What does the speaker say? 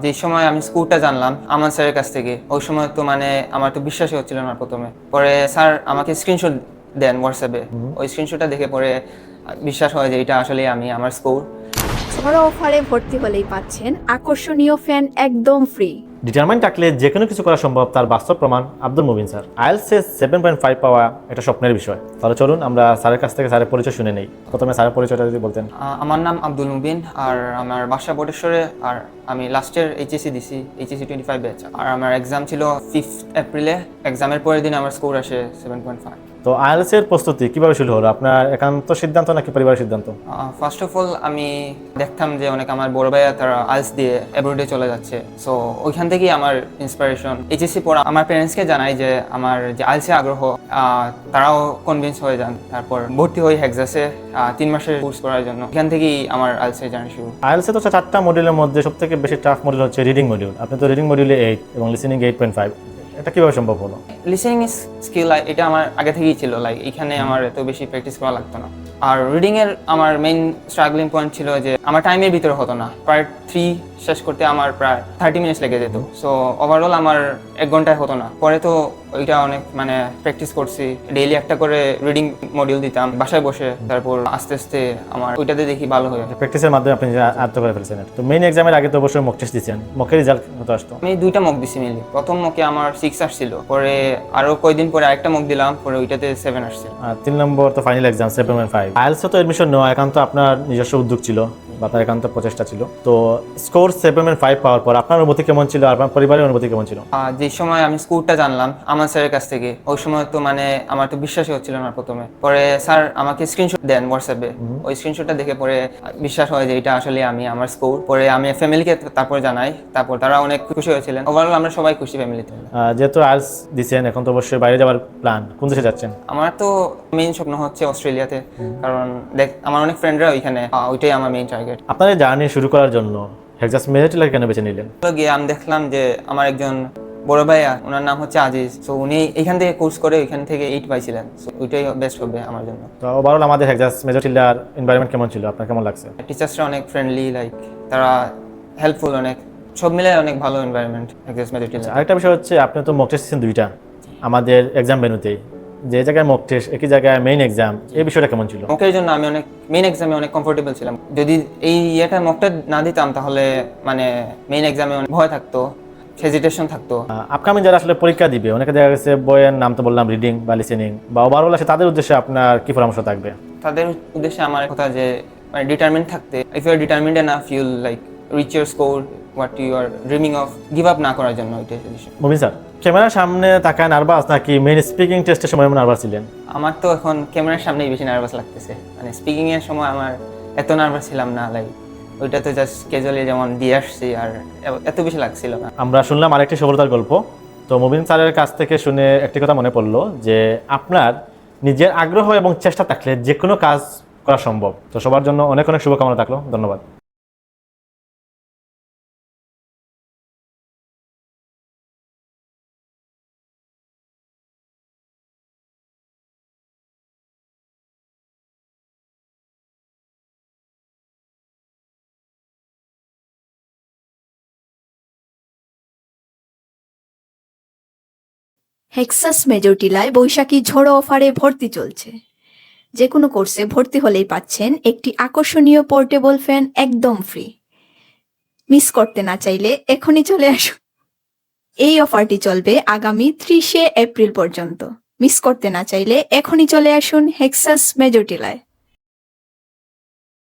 যে সময় আমি স্কুলটা জানলাম আমান স্যারের কাছ থেকে, ওই সময় তো মানে আমার তো বিশ্বাসই হচ্ছিল না প্রথমে। পরে স্যার আমাকে স্ক্রিনশট দেন হোয়াটসঅ্যাপে, ওই স্ক্রিনশটটা দেখে পরে বিশ্বাস হয় যে এটা আসলে আমি, আমার স্কোর। ঝড়ো অফারে ভর্তি হলেই পাচ্ছেন আকর্ষণীয় ফ্যান একদম ফ্রি। ডিটারমাইন্ড থাকলে যে কোনো কিছু করা সম্ভব, তার বাস্তব প্রমাণ আব্দুল মুবিন স্যার। আইএলটিএস 7.5 পাওয়া এটা স্বপ্নের বিষয়। তাহলে চলুন আমরা স্যারের কাছ থেকে স্যারের পরিচয় শুনে নেই। প্রথমে স্যারের পরিচয়টা যদি বলতেন। আমার নাম আব্দুল মুবিন, আর আমার বাসা বটেশ্বরে, আর আমি লাস্ট ইয়ার এইচএসসি দিছি, এইচএসসি 25 ব্যাচ। আর আমার এক্সাম ছিল 5 এপ্রিলে। এক্সামের পরের দিন আমার স্কোর আসে 7.5। তো আইএলটিএস এর প্রস্তুতি কিভাবে শুরু হলো? আপনার একান্ত সিদ্ধান্ত নাকি পরিবারের সিদ্ধান্ত? ফার্স্ট অফ অল আমি দেখতাম যে অনেক আমার বড় ভাইয়া তারা আইএলটিএস দিয়ে অ্যাব্রোডে চলে যাচ্ছে, সো ওইখান থেকেই আমার ইন্সপিরেশন। এইচএসসি পড়া আমার প্যারেন্টসকে জানাই যে আমার যে আইএলটিএস আগ্রহ, তারাও কনভিন্স হয়ে যান। তারপর ভর্তি হই হেক্সাসে 3 মাসের কোর্স করার জন্য। এখান থেকেই আমার আইএলটিএস জার্নি শুরু। আইএলটিএস তো 4টা মডিউলের মধ্যে সবথেকে বেশি টাফ মডিউল হচ্ছে রিডিং মডিউল। আপনি তো রিডিং মডিউলে 8 এবং লিসেনিং 8.5, এটা কিভাবে সম্ভব হলো? লিসেনিং স্কিল এটা আমার আগে থেকেই ছিল, লাইক এখানে আমার এত বেশি প্র্যাকটিস করা লাগতো না। আর রিডিং এর আমার মেইন স্ট্রাগলিং পয়েন্ট ছিল যে আমার টাইমের ভিতরে হতো না। পার্ট 3 শেষ করতে আমার প্রায় 30 মিনিটস লেগে যেত, সো ওভারঅল আমার 1 ঘন্টায় হতো না। পরে তো ওইটা অনেক মানে প্র্যাকটিস করছি, ডেইলি একটা করে রিডিং মডিউল দিতাম বাসায় বসে। তারপর আস্তে আস্তে আমার ওইটাতে দেখি ভালো হয়ে। প্র্যাকটিসের মাধ্যমে আপনি আয়ত্ত করে ফেলছেন। তো মেইন এক্সামের আগে তো অবশ্যই মক টেস্ট দিয়েছেন, মকের রেজাল্ট কত আসতো? আমি 2টা মক দিছি মিলি। প্রথম মকে আমার 6 আসছিল, পরে আরো কয়েকদিন পরে আরেকটা মক দিলাম, পরে ওইটাতে 7 আসছিল। আর 3 নম্বর তো ফাইনাল এক্সাম 7.5। আইএলটিএস তো এডমিশন নেওয়া একান্ত আপনার নিজস্ব উদ্যোগ ছিল বা তার একান্ত প্রচেষ্টা ছিল। তো স্কোর 7.5 পাওয়ার পর আপনার অনুভূতি কেমন ছিল আর আপনার পরিবারের অনুভূতি কেমন ছিল? যে সময় আমি স্কুলটা জানলাম আমান স্যারের কাছ থেকে, ওই সময় তো মানে আমার তো বিশ্বাসই হচ্ছিল না প্রথমে। পরে স্যার আমাকে স্ক্রিনশট দেন হোয়াটসঅ্যাপে, ওই স্ক্রিনশটটা দেখে পরে বিশ্বাস হয় যে এটা আসলে আমি, আমার স্কোর। পরে আমি ফ্যামিলিকে তারপর জানাই, তারপর তারা অনেক খুশি হয়েছিলেন। ওভারঅল আমরা সবাই খুশি ফ্যামিলিতে। যেহেতু আইএলটিএস দিচ্ছেন, এখন তো অবশ্যই বাইরে যাওয়ার প্ল্যান। কোন দেশে যাচ্ছেন? আমার তো মেইন স্বপ্ন হচ্ছে অস্ট্রেলিয়াতে, কারণ দেখ আমার অনেক ফ্রেন্ডরা ওইখানে, ওইটাই আমার মেইন টার্গেট। আপনার এই জার্নি শুরু করার জন্য হেক্সাস মেরিট কেন বেছে নিলেন? গিয়ে আমি দেখলাম যে আমার একজন বড় ভাইয়া, ওনার নাম হচ্ছে আজিজ, সো উনি এখান থেকে কোর্স করে ওইখান থেকে 8 পাইছিলেন, সো ওইটাই বেস্ট হবে আমার জন্য। তো ওভারঅল আমাদের হেক্সাস মেজরটিলার এনভায়রনমেন্ট কেমন ছিল, আপনার কেমন লাগছে? টিচার্সরা অনেক ফ্রেন্ডলি, লাইক তারা হেল্পফুল, অনেক সব মিলে অনেক ভালো এনভায়রনমেন্ট এক্সাস মেডিটেশন। আরেকটা বিষয় হচ্ছে আপনি তো মক টেস্ট দিচ্ছেন 2টা আমাদের এক্সাম ভেন্যুতেই, যে জায়গায় মক টেস্ট একই জায়গায় মেইন এক্সাম, এই বিষয়টা কেমন ছিল? মকের জন্য আমি অনেক মেইন এক্সামে অনেক কমফোর্টেবল ছিলাম। যদি এই মকটা না দিতাম তাহলে মানে মেইন এক্সামে অনেক ভয় থাকতো, হেজিটেশন থাকতো। আপকামিং যারা আসলে পরীক্ষা দিবে, অনেকে দেখা গেছে বইয়ের নাম তো বললাম, রিডিং বা লিসেনিং বা ওভারঅল আছে, তাদের উদ্দেশ্যে আপনার কি পরামর্শ থাকবে? তাদের উদ্দেশ্যে আমার কথা যে মানে ডিটারমিন্ড থাকতে, if you are determined enough you will like reach your score what you are dreaming of, give up না করার জন্য ওইটাই সাজেশন। মুবিন স্যার, ক্যামেরার সামনে তাকায় নার্ভাস নাকি মেইন স্পিকিং টেস্টের সময় নার্ভাস ছিলেন? আমার তো এখন ক্যামেরার সামনেই বেশি নার্ভাস লাগতেছে, মানে স্পিকিং এর সময় আমার এত নার্ভাস ছিলাম না, লাইক ওইটা তো জাস্ট ক্যাজুয়ালি যেমন দিয়ে আসছি, আর এত বেশি লাগছিল না। আমরা শুনলাম আরেকটি সফলতার গল্প। তো মুবিন স্যারের কাছ থেকে শুনে একটি কথা মনে পড়লো যে আপনার নিজের আগ্রহ এবং চেষ্টা থাকলে যে কোনো কাজ করা সম্ভব। তো সবার জন্য অনেক অনেক শুভকামনা থাকলো। ধন্যবাদ। হেক্সাস মেজরটিলায় বৈশাখী ঝড়ো অফারে ভর্তি চলছে। যে কোনো কোর্সে ভর্তি হলেই পাচ্ছেন একটি আকর্ষণীয় পোর্টেবল ফ্যান একদম ফ্রি। মিস করতে না চাইলে এখনই চলে আসুন। এই অফারটি চলবে আগামী 30 এপ্রিল পর্যন্ত। মিস করতে না চাইলে এখনই চলে আসুন হেক্সাস মেজরটিলায়।